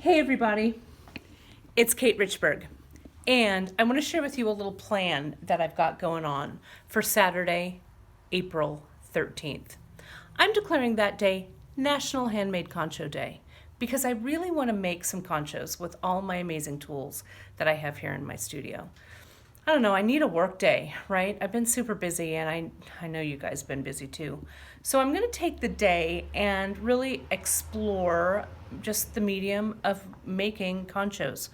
Hey everybody, it's Kate Richburg, and I want to share with you a little plan that I've got going on for Saturday, April 13th. I'm declaring that day National Handmade Concho Day because I really want to make some conchos with all my amazing tools that I have here in my studio. I don't know, I need a work day, right? I've been super busy and I know you guys have been busy too. So I'm going to take the day and really explore just the medium of making conchos.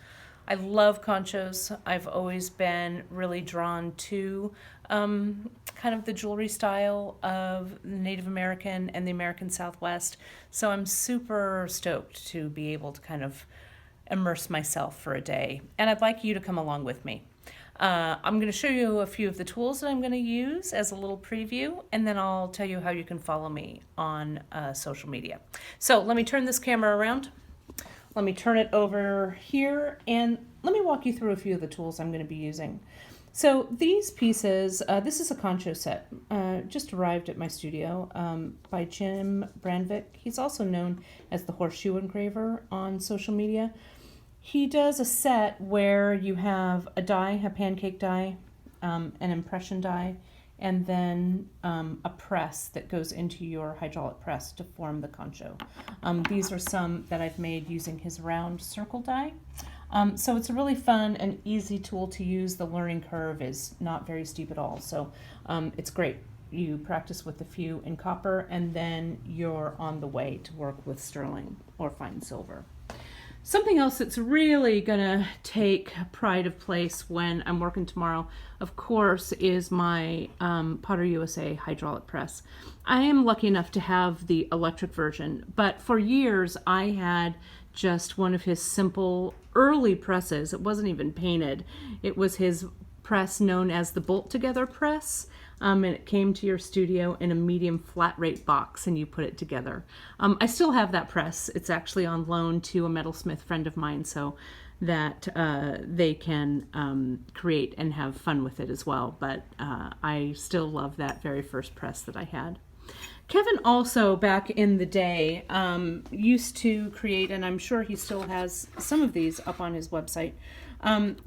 I love conchos. I've always been really drawn to kind of the jewelry style of the Native American and the American Southwest. So I'm super stoked to be able to kind of immerse myself for a day. And I'd like you to come along with me. I'm going to show you a few of the tools that I'm going to use as a little preview, and then I'll tell you how you can follow me on social media. So let me turn this camera around. Let me turn it over here, and let me walk you through a few of the tools I'm going to be using. So these pieces, this is a concho set, just arrived at my studio by Jim Brandvik. He's also known as the Horseshoe Engraver on social media. He does a set where you have a die, a pancake die, an impression die, and then a press that goes into your hydraulic press to form the concho. These are some that I've made using his round circle die. So it's a really fun and easy tool to use. The learning curve is not very steep at all, so it's great. You practice with a few in copper, and then you're on the way to work with sterling or fine silver. Something else that's really gonna take pride of place when I'm working tomorrow, of course, is my Potter USA hydraulic press. I am lucky enough to have the electric version, but for years I had just one of his simple early presses. It wasn't even painted. It was his press known as the bolt together press. And it came to your studio in a medium flat rate box and you put it together. I still have that press. It's actually on loan to a metalsmith friend of mine so that they can create and have fun with it as well. But I still love that very first press that I had. Kevin also, back in the day, used to create, and I'm sure he still has some of these up on his website,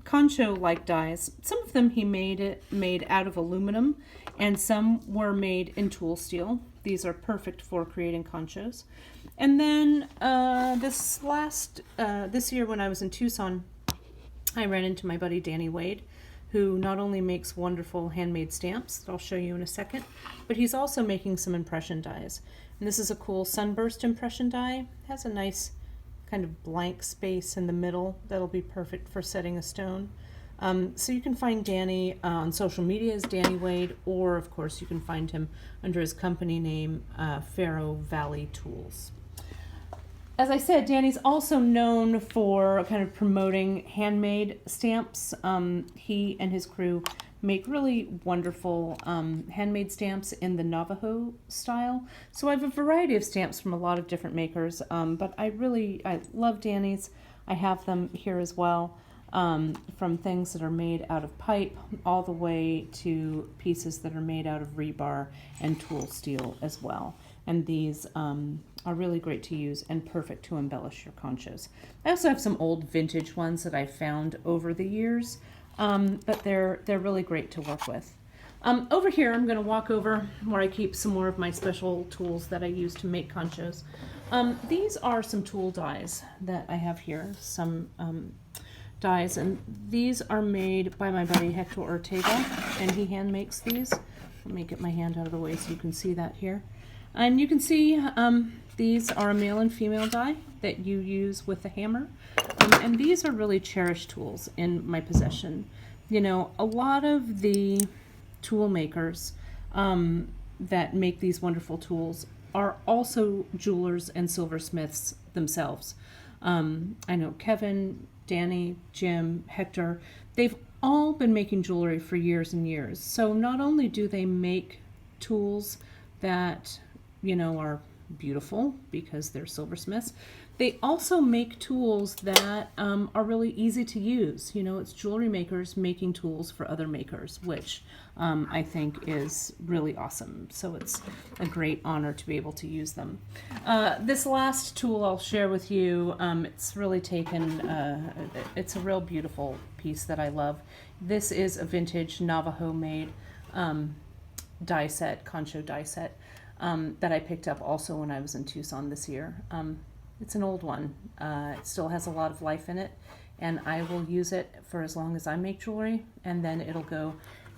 concho-like dies. Some of them he made out of aluminum, and some were made in tool steel. These are perfect for creating conchos. And then this year when I was in Tucson, I ran into my buddy Danny Wade, who not only makes wonderful handmade stamps that I'll show you in a second, but he's also making some impression dies. And this is a cool sunburst impression die. It has a nice kind of blank space in the middle that'll be perfect for setting a stone. So you can find Danny on social media as Danny Wade, or of course you can find him under his company name, Faro Valley Tools. As I said, Danny's also known for kind of promoting handmade stamps. He and his crew make really wonderful handmade stamps in the Navajo style. So I have a variety of stamps from a lot of different makers, but I love Danny's. I have them here as well, from things that are made out of pipe all the way to pieces that are made out of rebar and tool steel as well. And these are really great to use and perfect to embellish your conchos. I also have some old vintage ones that I've found over the years, but they're really great to work with. Over here, I'm going to walk over where I keep some more of my special tools that I use to make conchos. These are some tool dies that I have here, some dies, and these are made by my buddy Hector Ortega, and he hand makes these. Let me get my hand out of the way so you can see that here. And you can see these are a male and female die that you use with a hammer. And these are really cherished tools in my possession. You know, a lot of the tool makers that make these wonderful tools are also jewelers and silversmiths themselves. I know Kevin, Danny, Jim, Hector, they've all been making jewelry for years and years. So not only do they make tools that, you know, are beautiful because they're silversmiths, They also make tools that are really easy to use. You know, it's jewelry makers making tools for other makers, which I think is really awesome. So it's a great honor to be able to use them. This last tool I'll share with you, it's really taken, it's a real beautiful piece that I love. This is a vintage Navajo made die set, Concho die set, that I picked up also when I was in Tucson this year. It's an old one. It still has a lot of life in it, and I will use it for as long as I make jewelry, and then it'll go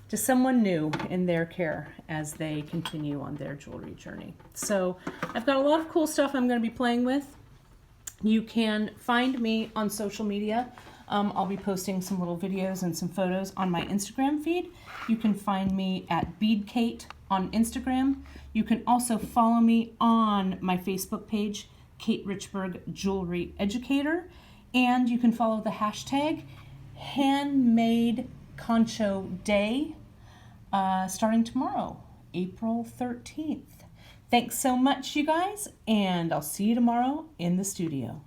to someone new in their care as they continue on their jewelry journey. So I've got a lot of cool stuff I'm going to be playing with. You can find me on social media. I'll be posting some little videos and some photos on my Instagram feed. You can find me at BeadKate on Instagram. You can also follow me on my Facebook page, Kate Richburg Jewelry Educator, and you can follow the hashtag Handmade Concho Day starting tomorrow, April 13th. Thanks so much, you guys, and I'll see you tomorrow in the studio.